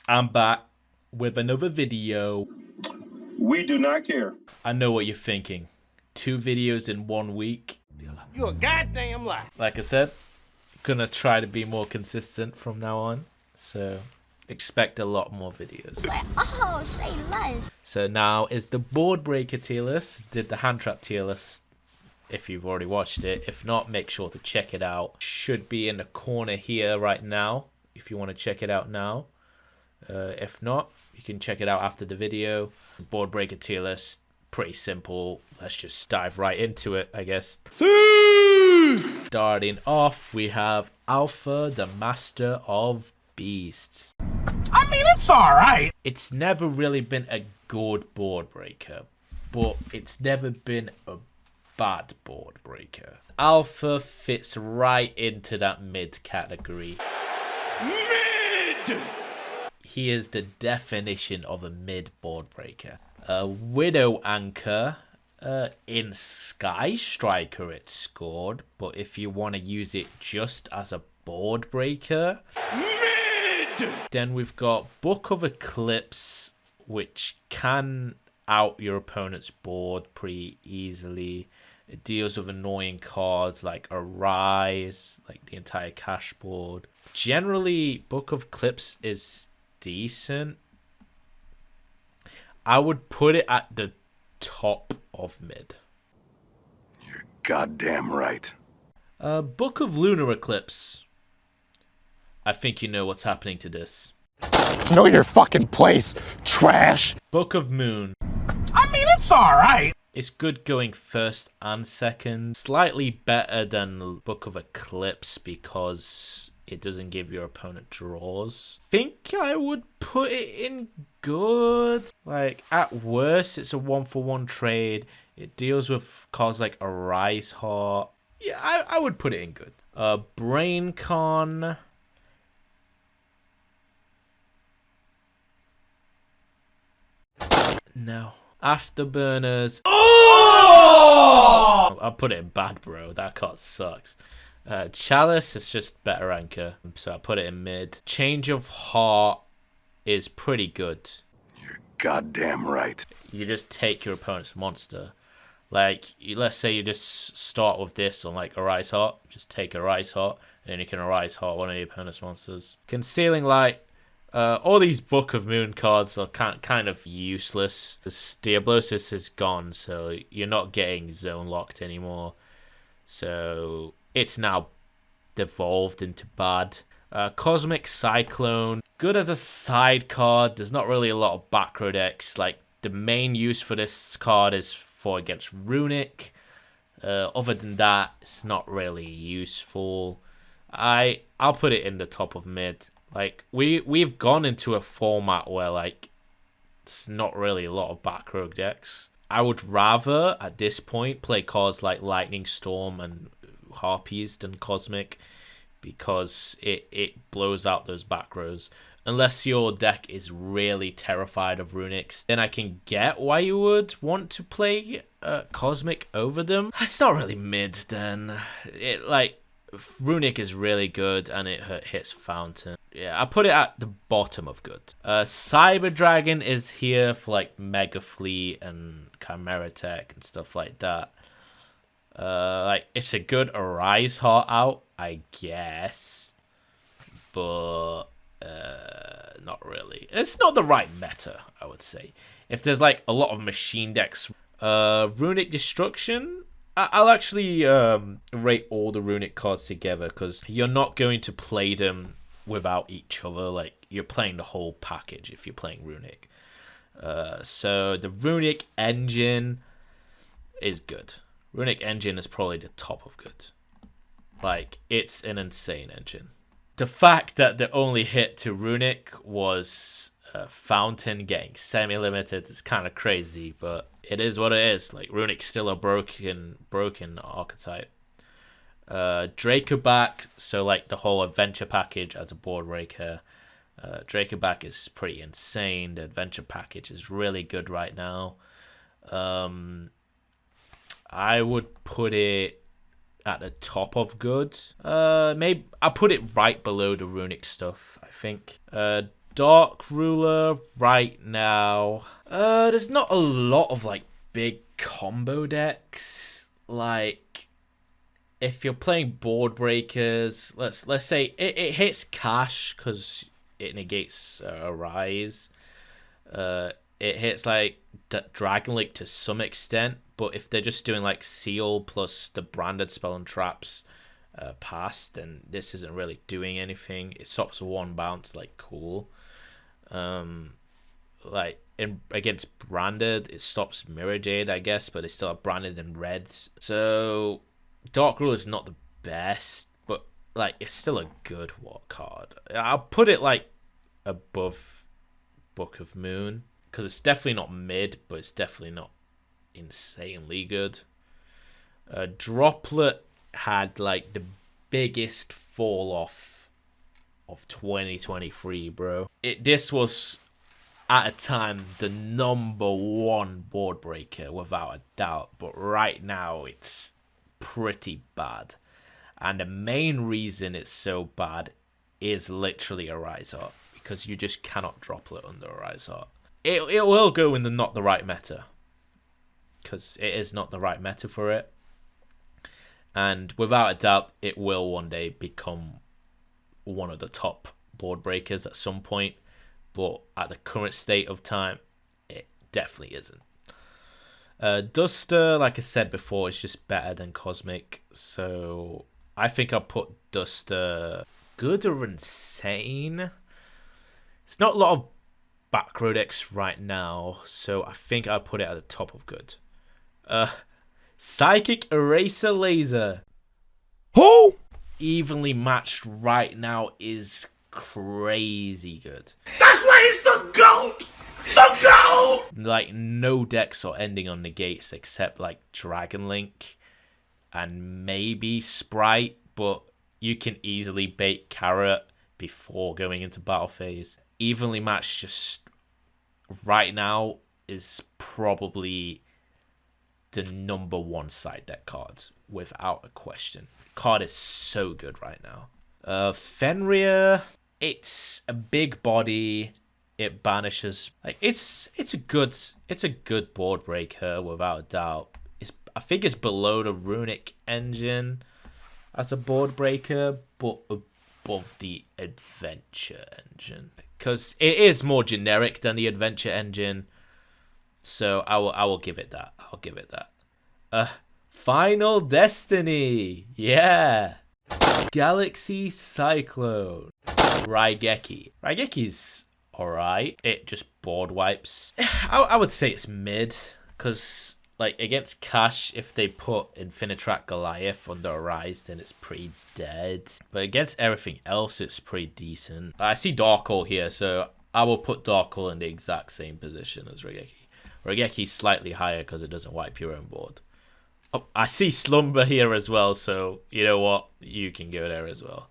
I'm back with another video. We do not care. I know what you're thinking. 2 videos in 1 week. You a goddamn lie. Like I said, gonna try to be more consistent from now on. So expect a lot more videos. Oh, say less. So now is the board breaker tier list. Did the hand trap tier list if you've already watched it. If not, make sure to check it out. Should be in the corner here right now if you want to check it out now. If not, you can check it out after the video. Board breaker tier list, pretty simple. Let's just dive right into it, I guess. Starting off, we have Alpha, the Master of Beasts. I mean, it's alright. It's never really been a good board breaker, but it's never been a bad board breaker. Alpha fits right into that mid category. Mid! He is the definition of a mid board breaker. Widow Anchor, in Sky Striker it scored, but if you want to use it just as a board breaker, Mid! then we've got Book of Eclipse, which can out your opponent's board pretty easily. It deals with annoying cards like Arise, like the entire cash board. Generally, Book of Eclipse is decent. I would put it at the top of mid. You're goddamn right. Book of Lunar Eclipse. I think you know what's happening to this. Know your fucking place, trash. Book of Moon. I mean, it's alright. It's good going first and second. Slightly better than Book of Eclipse because it doesn't give your opponent draws. Think I would put it in good. Like, at worst, it's a 1-for-1 trade. It deals with cards like Arise Heart. Yeah, I would put it in good. BrainCon. No. Afterburners. Oh! I'll put it in bad, bro. That card sucks. Chalice is just better anchor, so I put it in mid. Change of Heart is pretty good. You're goddamn right. You just take your opponent's monster. Like, let's say you just start with this on like Arise Heart. Just take Arise Heart, and then you can Arise Heart one of your opponent's monsters. Concealing Light. All these Book of Moon cards are kind of useless. Diablosis is gone, so you're not getting zone locked anymore. So it's now devolved into bad. Cosmic Cyclone, good as a side card. There's not really a lot of back row decks. Like, the main use for this card is for against Runic. Other than that, it's not really useful. I'll put it in the top of mid. Like, we've gone into a format where, like, it's not really a lot of back row decks. I would rather, at this point, play cards like Lightning Storm and Harpies than Cosmic, because it blows out those back rows. Unless your deck is really terrified of Runics, then I can get why you would want to play Cosmic over them. It's not really mid then. Runic is really good and it hits Fountain. Yeah, I put it at the bottom of good. Cyber Dragon is here for like Mega Fleet and Chimera Tech and stuff like that. Like, it's a good Arise Heart out, I guess, but not really. It's not the right meta, I would say. If there's like a lot of machine decks, Runic Destruction, I'll actually rate all the Runic cards together, because you're not going to play them without each other. Like, you're playing the whole package if you're playing Runic. So the Runic Engine is good. Runic Engine is probably the top of good. Like, it's an insane engine. The fact that the only hit to Runic was Fountain getting semi-limited is kind of crazy, but it is what it is. Like, Runic's still a broken archetype. Dracoback, so like the whole adventure package as a board breaker. Dracoback is pretty insane. The adventure package is really good right now. I would put it at the top of good. Maybe I'll put it right below the Runic stuff, I think. Dark Ruler right now. There's not a lot of like big combo decks. Like, if you're playing Board Breakers, let's say it hits Cash because it negates Arise. It hits like Dragon Link to some extent, but if they're just doing like Seal plus the branded spell and traps past, then this isn't really doing anything. It stops one bounce, like cool. Like against branded, it stops Mirror Jade, I guess, but they still have branded in red. So Dark Rule is not the best, but like it's still a good card. I'll put it like above Book of Moon because it's definitely not mid, but it's definitely not insanely good. Droplet had like the biggest fall off of 2023, bro. This was at a time the #1 board breaker without a doubt, but right now it's pretty bad, and the main reason it's so bad is literally Arise Art, because you just cannot Droplet under Arise Art. It will go in the not the right meta, because it is not the right meta for it. And without a doubt, it will one day become one of the top board breakers at some point. But at the current state of time, it definitely isn't. Duster, like I said before, is just better than Cosmic. So I think I'll put Duster good or insane. It's not a lot of back row decks right now, so I think I'll put it at the top of good. Psychic Eraser Laser. Who? Evenly matched right now is crazy good. That's why he's the GOAT! The GOAT! Like, no decks are ending on negates except like Dragon Link and maybe Sprite, but you can easily bait Carrot before going into battle phase. Evenly matched just right now is probably the #1 side deck card without a question. Card is so good right now. Fenrir, it's a big body. It banishes, like, it's a good board breaker without a doubt. I think it's below the Runic Engine as a board breaker, but above the Adventure Engine, because it is more generic than the Adventure Engine. So I will give it that. I'll give it that. Final Destiny. Yeah. Galaxy Cyclone. Raigeki. Raigeki's alright. It just board wipes. I would say it's mid, because like against Cash, if they put Infinitrack Goliath under Arise, then it's pretty dead. But against everything else, it's pretty decent. I see Dark Hole here, so I will put Dark Hole in the exact same position as Raigeki. Raigeki's slightly higher because it doesn't wipe your own board. Oh, I see Slumber here as well, so you know what? You can go there as well.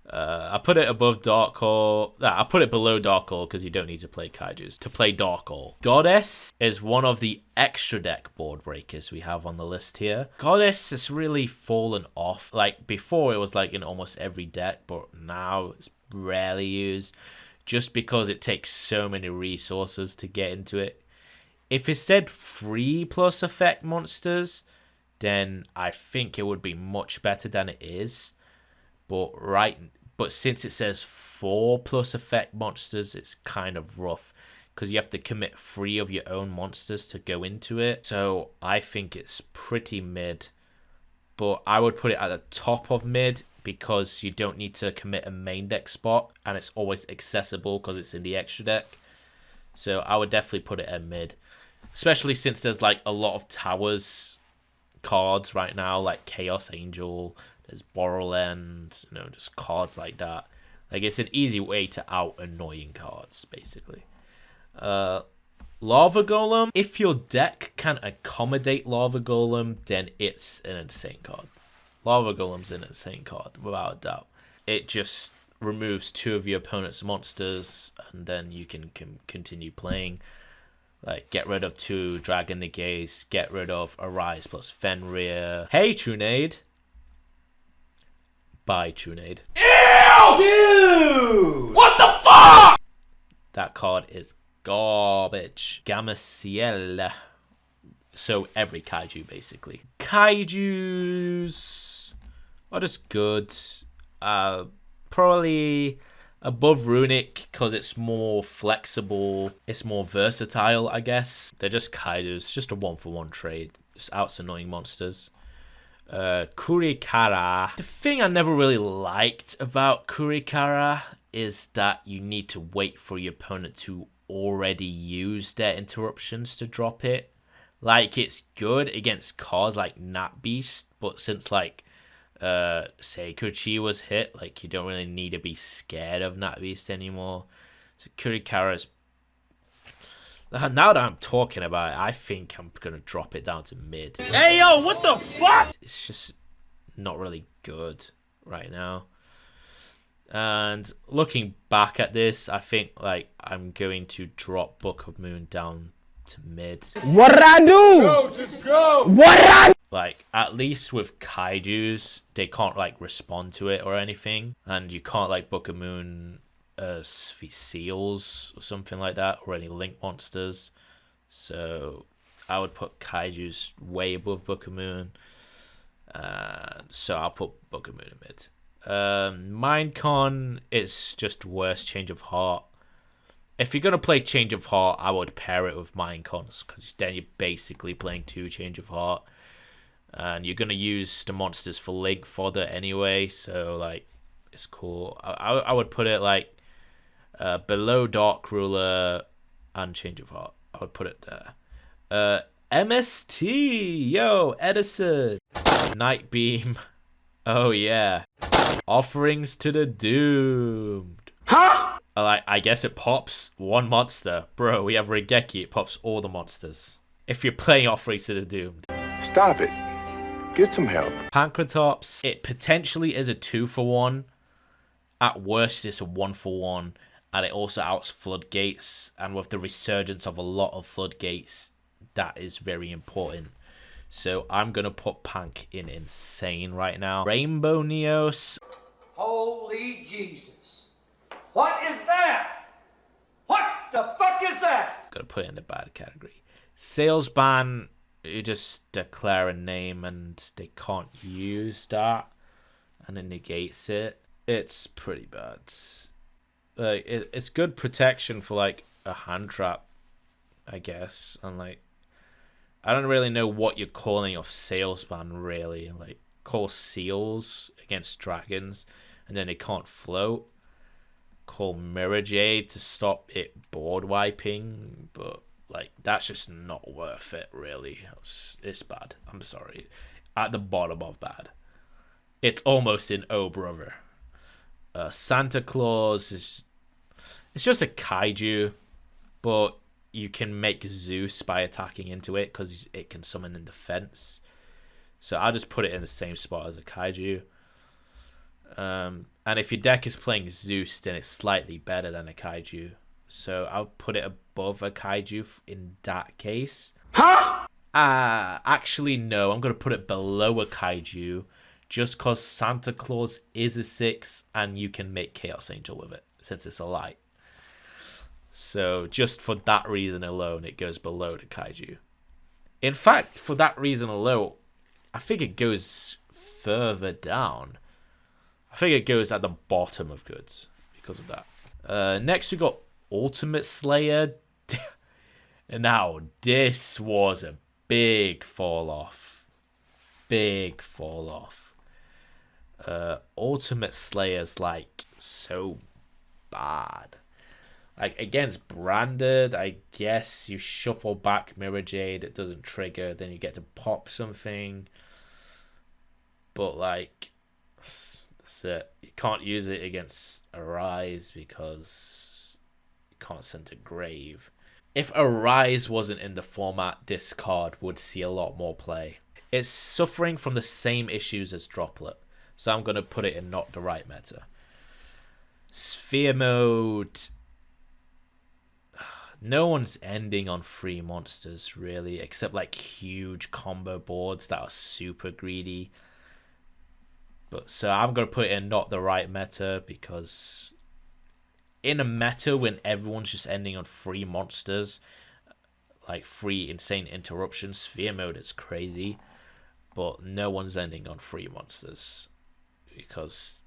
I put it above Dark Hole. I put it below Dark Hole because you don't need to play Kaijus to play Dark Hole. Goddess is one of the extra deck board breakers we have on the list here. Goddess has really fallen off. Like before, it was like in almost every deck, but now it's rarely used just because it takes so many resources to get into it. If it said 3+ effect monsters, then I think it would be much better than it is. But since it says 4+ effect monsters, it's kind of rough because you have to commit 3 of your own monsters to go into it. So I think it's pretty mid, but I would put it at the top of mid because you don't need to commit a main deck spot and it's always accessible because it's in the extra deck. So I would definitely put it at mid. Especially since there's like a lot of Towers cards right now, like Chaos Angel, there's Borrowland, just cards like that. Like it's an easy way to out annoying cards, basically. Lava Golem, if your deck can accommodate Lava Golem, then it's an insane card. Lava Golem's an insane card, without a doubt. It just removes 2 of your opponent's monsters, and then you can continue playing. Like, get rid of 2 Dragon Negates, get rid of Arise plus Fenrir. Hey, Trunade. Bye, Trunade. Ew! Dude! What the fuck? That card is garbage. Gameciel. So every kaiju, basically. Kaijus are just good. Probably above Runic because it's more flexible. It's more versatile, I guess. They're just kaijus. Just a 1-for-1 trade. Just outs annoying monsters. Kurikara. The thing I never really liked about Kurikara is that you need to wait for your opponent to already use their interruptions to drop it. Like, it's good against cards like Nat Beast, but since, like, Sacred Chi was hit, like, you don't really need to be scared of Nat Beast anymore. So Kurikara's... Now that I'm talking about it, I think I'm going to drop it down to mid. Hey, yo, what the fuck? It's just not really good right now. And looking back at this, I think, like, I'm going to drop Book of Moon down to mid. What'd I do? Go, just go. What did I Like, at least with kaijus, they can't, like, respond to it or anything. And you can't, like, Book of Moon seals or something like that, or any link monsters. So I would put kaijus way above Book of Moon. So I'll put Book of Moon in mid. Minecon is just worse Change of Heart. If you're going to play Change of Heart, I would pair it with Minecons, because then you're basically playing 2 Change of Heart. And you're going to use the monsters for link fodder anyway, so, like, it's cool. I would put it, like, below Dark Ruler and Change of Heart. I would put it there. MST! Yo, Edison! Night Beam. Oh, yeah. Offerings to the Doomed. Huh? Like, I guess it pops one monster. Bro, we have Regeki, it pops all the monsters. If you're playing Offerings to the Doomed. Stop it. Get some help. Pancratops, it potentially is a 2-for-1. At worst, it's a 1-for-1. And it also outs Floodgates. And with the resurgence of a lot of Floodgates, that is very important. So I'm going to put Pank in Insane right now. Rainbow Neos. Holy Jesus. What is that? What the fuck is that? Going to put it in the bad category. Sales ban, you just declare a name and they can't use that. And it negates it. It's pretty bad. It's good protection for, like, a hand trap, I guess. And, like, I don't really know what you're calling off sales ban, really. Like, call seals against dragons, and then they can't float. Call Mirror Jade to stop it board wiping, but, like, that's just not worth it, really. It's bad. I'm sorry. At the bottom of bad. It's almost in Oh Brother. Santa Claus is... It's just a kaiju, but you can make Zeus by attacking into it because it can summon in defense. So I'll just put it in the same spot as a kaiju. And if your deck is playing Zeus, then it's slightly better than a kaiju. So I'll put it above a kaiju in that case. Huh? Actually, no. I'm going to put it below a kaiju just because Santa Claus is a 6 and you can make Chaos Angel with it since it's a light. So just for that reason alone, it goes below the kaiju. In fact, for that reason alone, I think it goes further down. I think it goes at the bottom of goods because of that. Next, we got Ultimate Slayer. Now, this was a big fall off. Big fall off. Ultimate Slayer's, like, so bad. Like, against Branded, I guess you shuffle back Mirror Jade, it doesn't trigger, then you get to pop something. But, like, that's it. You can't use it against Arise because you can't send to Grave. If Arise wasn't in the format, this card would see a lot more play. It's suffering from the same issues as Droplet, so I'm going to put it in not the right meta. Sphere Mode... No one's ending on 3 monsters, really, except, like, huge combo boards that are super greedy. But so I'm going to put it in not the right meta because in a meta when everyone's just ending on 3 monsters, like 3 insane interruptions, sphere mode is crazy, but no one's ending on 3 monsters because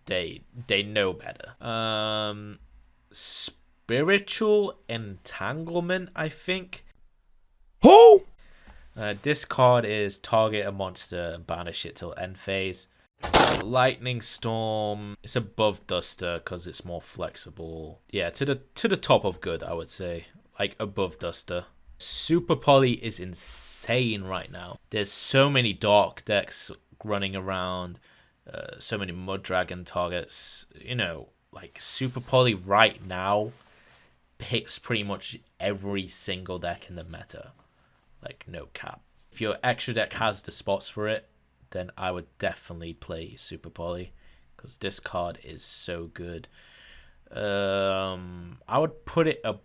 they know better. Spiritual Entanglement, I think. Who? This card is target a monster and banish it till end phase. Lightning Storm, it's above Duster because it's more flexible. Yeah, to the top of good, I would say. Like above Duster. Super Poly is insane right now. There's so many dark decks running around, so many Mud Dragon targets. You know, like Super Poly right now hits pretty much every single deck in the meta. Like no cap. If your extra deck has the spots for it, then I would definitely play Super Poly because this card is so good. I would put it at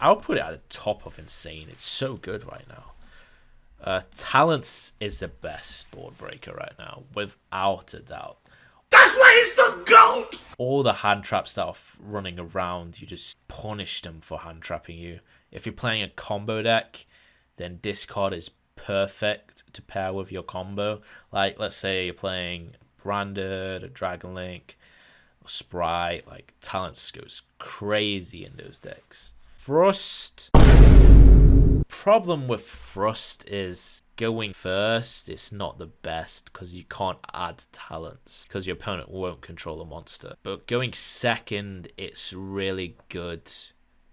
the top of insane. It's so good right now. Talents is the best board breaker right now, without a doubt. That's why he's the GOAT! All the hand traps that are running around, you just punish them for hand trapping you. If you're playing a combo deck, then this card is perfect to pair with your combo. Like, let's say you're playing Branded, or Dragon Link, or Sprite. Like, Talents goes crazy in those decks. Thrust. Problem with Thrust is going first, it's not the best because you can't add talents because your opponent won't control a monster. But going second, it's really good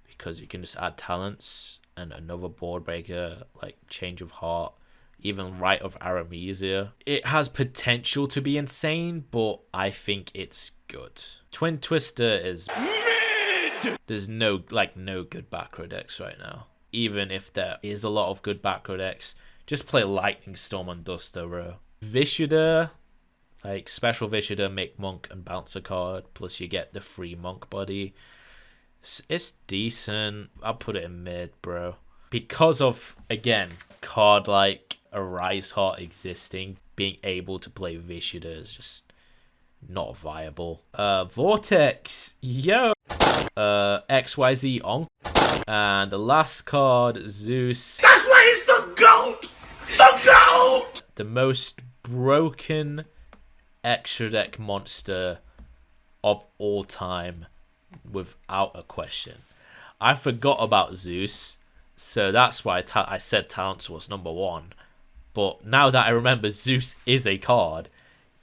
because you can just add talents and another board breaker like Change of Heart, even Rite of Aramesia. It has potential to be insane, but I think it's good. Twin Twister is mid. There's no good back row decks right now. Even if there is a lot of good back row decks, just play Lightning Storm on Duster row. Vishuda, like special Vishuda, make Monk and bounce a card, plus you get the free Monk body. It's decent. I'll put it in mid, bro. Because of, again, card like Arise Heart existing, being able to play Vishuda is just not viable. Vortex, yo. XYZ on. And the last card, Zeus. That's why he's the GOAT! The GOAT! The most broken extra deck monster of all time, without a question. I forgot about Zeus, so that's why I said Talents was number 1. But now that I remember Zeus is a card,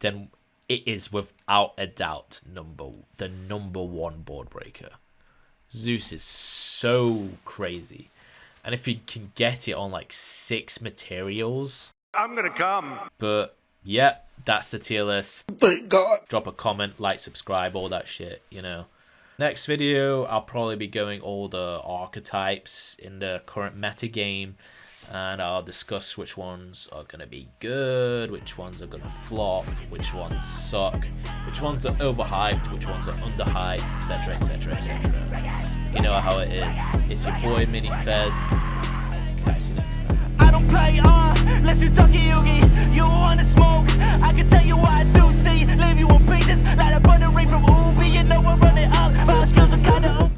then it is without a doubt the number 1 board breaker. Zeus is so crazy. And if you can get it on like 6 materials, I'm gonna come. But yeah, that's the tier list. Thank God. Drop a comment, like, subscribe, all that shit, you know. Next video, I'll probably be going all the archetypes in the current meta game, and I'll discuss which ones are going to be good, which ones are going to flop, which ones suck, which ones are overhyped, which ones are underhyped, etc, etc, etc. You know how it is. It's your boy Mini Fez. Catch you next time. I don't play unless you're talking Yugi. You wanna smoke? I can tell you what I do.